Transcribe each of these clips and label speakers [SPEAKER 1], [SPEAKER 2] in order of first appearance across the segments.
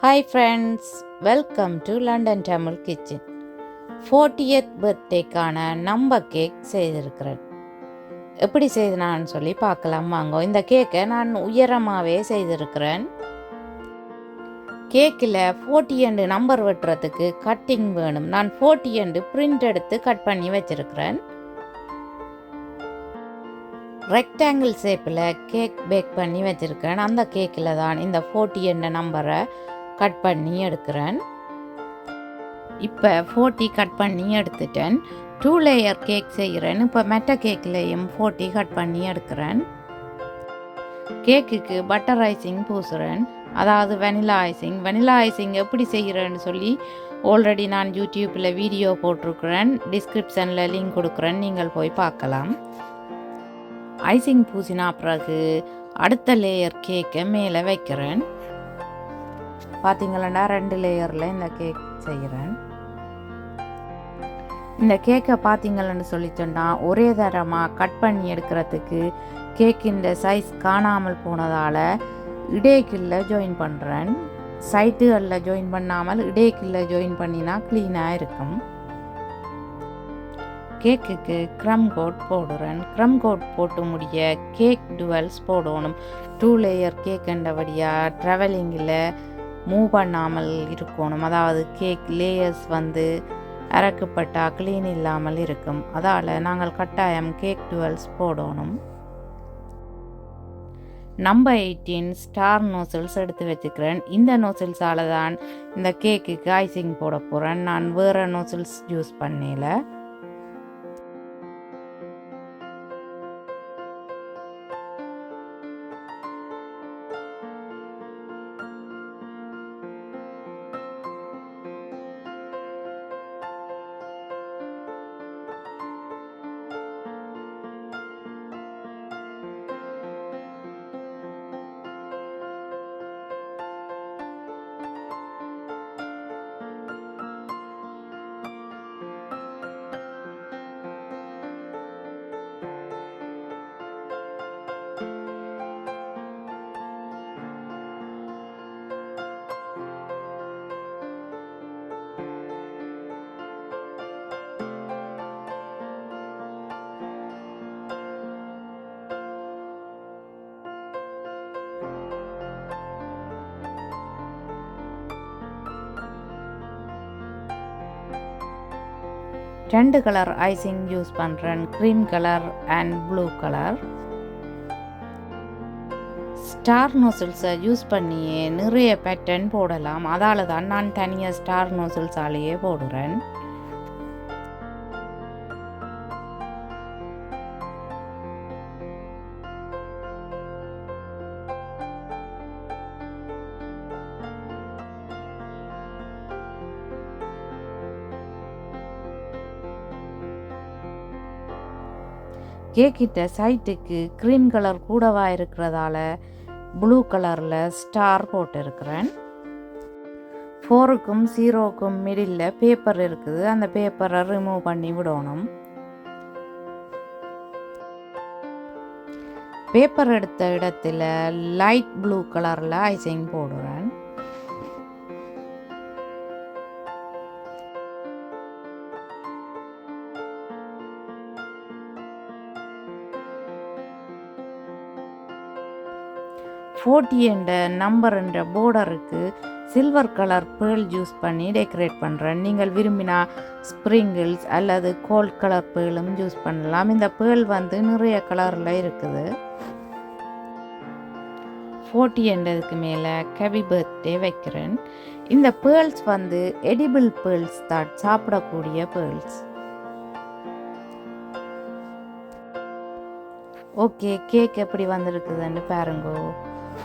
[SPEAKER 1] Hi friends, welcome to London Tamil kitchen. 40th பர்த்டேக்கான நம்ம cake செய்திருக்கிறேன். எப்படி செய்தனான்னு சொல்லி பார்க்கலாம் வாங்க. இந்த கேக்கை நான் உயரமாகவே செய்திருக்கிறேன். கேக்கில் 40 நம்பர் வெட்டுறதுக்கு கட்டிங் வேணும். நான் 40 பிரிண்ட் எடுத்து கட் பண்ணி வச்சிருக்கிறேன். ரெக்டாங்கிள் ஷேப்பில் கேக் பேக் பண்ணி வச்சுருக்கேன். அந்த கேக்கில் தான் இந்த 40 நம்பரை கட் பண்ணி எடுக்கிறேன். இப்போ 40 கட் பண்ணி எடுத்துட்டேன். 2 லேயர் கேக் செய்கிறேன். இப்போ மெட்ட கேக்லேயும் 40 கட் பண்ணி எடுக்கிறேன். கேக்குக்கு பட்டர் ஐசிங் பூசுகிறேன், அதாவது வெனிலா ஐசிங். வெனிலா ஐசிங் எப்படி செய்கிறேன்னு சொல்லி ஆல்ரெடி நான் யூடியூப்பில் வீடியோ போட்டிருக்கிறேன். டிஸ்கிரிப்ஷனில் லிங்க் கொடுக்குறேன், நீங்கள் போய் பார்க்கலாம். ஐசிங் பூசினா பிறகு அடுத்த லேயர் கேக்கை மேலே வைக்கிறேன். பார்த்தீங்களா, 2 லேயரில் இந்த கேக் செய்கிறேன். இந்த கேக்கை பார்த்தீங்களன்னு சொல்லி சொன்னால் ஒரே தரமாக கட் பண்ணி எடுக்கிறதுக்கு கேக்கின் சைஸ் காணாமல் போனதால் இடைக்கில்ல ஜாயின் பண்ணுறேன். சைட்டுகளில் ஜாயின் பண்ணாமல் இடைக்கில்ல ஜாயின் பண்ணினா க்ளீனாக இருக்கும். கேக்குக்கு க்ரம் கோட் போடுறேன். க்ரம் கோட் போட்டு முடிய கேக் டுவெல்ஸ் போடணும். 2 லேயர் கேக்குண்டபடியாக ட்ராவலிங்கில் மூவ் பண்ணாமல் இருக்கணும். அதாவது கேக் லேயர்ஸ் அறக்கப்பட்டா க்ளீன் இல்லாமல் இருக்கும். அதால் நாங்கள் கட்டாயம் கேக் டுவெல்ஸ் போடணும். நம்பர் 18 ஸ்டார் நோசில்ஸ் எடுத்து வச்சுக்கிறேன். இந்த நோசில்ஸால் தான் இந்த கேக்குக்கு ஐசிங் போட போகிறேன். நான் வேறு நோசில்ஸ் யூஸ் பண்ணல. ரெண்டு கலர் ஐசிங் யூஸ் பண்ணுறேன், cream colour and blue colour. Star நோசில்ஸை யூஸ் பண்ணியே நிறைய பேட்டர்ன் போடலாம். அதால் தான் நான் தனியாக ஸ்டார் நோசில்ஸாலேயே போடுறேன். கேக்கிட்ட சைட்டுக்கு க்ரீம் கலர் கூடவா இருக்கிறதால ப்ளூ கலரில் ஸ்டார் போட்டிருக்கிறேன். 4க்கும் 0க்கும் மிடில் பேப்பர் இருக்குது. அந்த பேப்பரை ரிமூவ் பண்ணி விடணும். பேப்பர் எடுத்த இடத்துல லைட் ப்ளூ கலரில் ஐசிங் போடுறேன். என்ற நம்பர் என்ற போர்டருக்கு சில்வர் கலர் பேர்ல் யூஸ் பண்ணி டெக்கரேட் பண்ணுறேன். நீங்கள் விரும்பினா ஸ்ப்ரிங்கிள்ஸ் அல்லது கோல்ட் கலர் பேர்லும் யூஸ் பண்ணலாம். இந்த பேர்ல் நிறைய கலரில் இருக்குது. 40 என்றதுக்கு மேலே ஹேப்பி பர்த்டே வைக்கிறேன். இந்த பேர்ல்ஸ் எடிபிள் பேர்ல்ஸ் தான், சாப்பிடக்கூடிய பேர்ல்ஸ். ஓகே, கேக் எப்படி வந்திருக்குதுன்னு பாருங்கோ.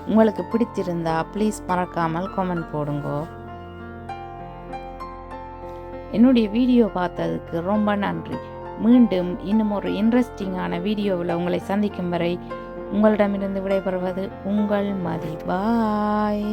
[SPEAKER 1] உங்களுக்கு பிடிச்சிருந்தா ப்ளீஸ் மறக்காமல் கமெண்ட் போடுங்க. என்னுடைய வீடியோ பார்த்ததுக்கு ரொம்ப நன்றி. மீண்டும் இன்னும் ஒரு இன்ட்ரெஸ்டிங்கான வீடியோவில் உங்களை சந்திக்கும் வரை உங்களிடமிருந்து விடைபெறுவது உங்கள் மதி. பாய்.